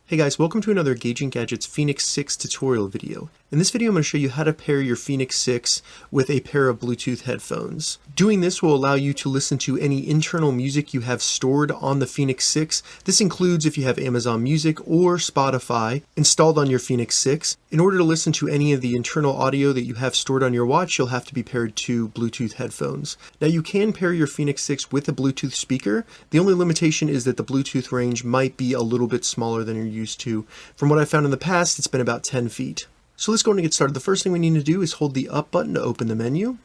Hey guys, welcome to another Gauging Gadgets Fenix 6 tutorial video. In this video I'm going to show you how to pair your Fenix 6 with a pair of Bluetooth headphones. Doing this will allow you to listen to any internal music you have stored on the Fenix 6. This includes if you have Amazon Music or Spotify installed on your Fenix 6. In order to listen to any of the internal audio that you have stored on your watch, you'll have to be paired to Bluetooth headphones. Now you can pair your Fenix 6 with a Bluetooth speaker. The only limitation is that the Bluetooth range might be a little bit smaller than you're used to. From what I found in the past, it's been about 10 feet. So let's go and get started. The first thing we need to do is hold the up button to open the menu.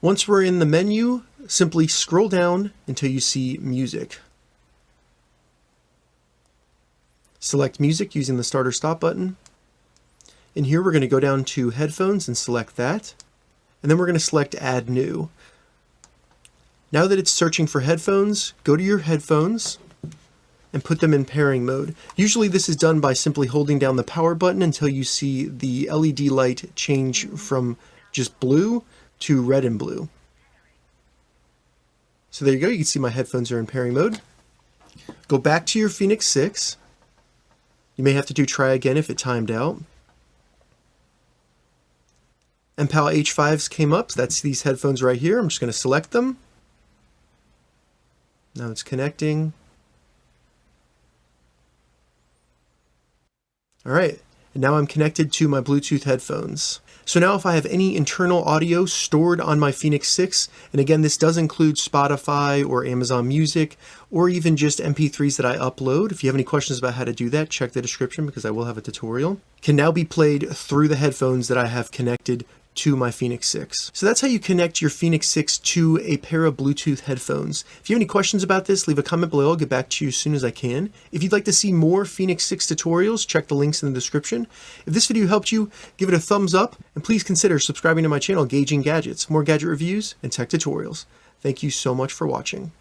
Once we're in the menu, simply scroll down until you see music. Select music using the start or stop button. In here we're going to go down to headphones and select that. And then we're going to select add new. Now that it's searching for headphones, go to your headphones and put them in pairing mode. Usually this is done by simply holding down the power button until you see the LED light change from just blue to red and blue. So there you go, you can see my headphones are in pairing mode. Go back to your Fenix 6. You may have to do try again if it timed out. MPAL H5s came up, so that's these headphones right here. I'm just going to select them. Now it's connecting. Alright, and now I'm connected to my Bluetooth headphones. So now if I have any internal audio stored on my Fenix 6, and again this does include Spotify or Amazon Music, or even just MP3s that I upload. If you have any questions about how to do that, check the description because I will have a tutorial. Can now be played through the headphones that I have connected to my Fenix 6. So that's how you connect your Fenix 6 to a pair of Bluetooth headphones. If you have any questions about this, leave a comment below. I'll get back to you as soon as I can. If you'd like to see more Fenix 6 tutorials, check the links in the description. If this video helped you, give it a thumbs up, and please consider subscribing to my channel, Gauging Gadgets, more gadget reviews and tech tutorials. Thank you so much for watching.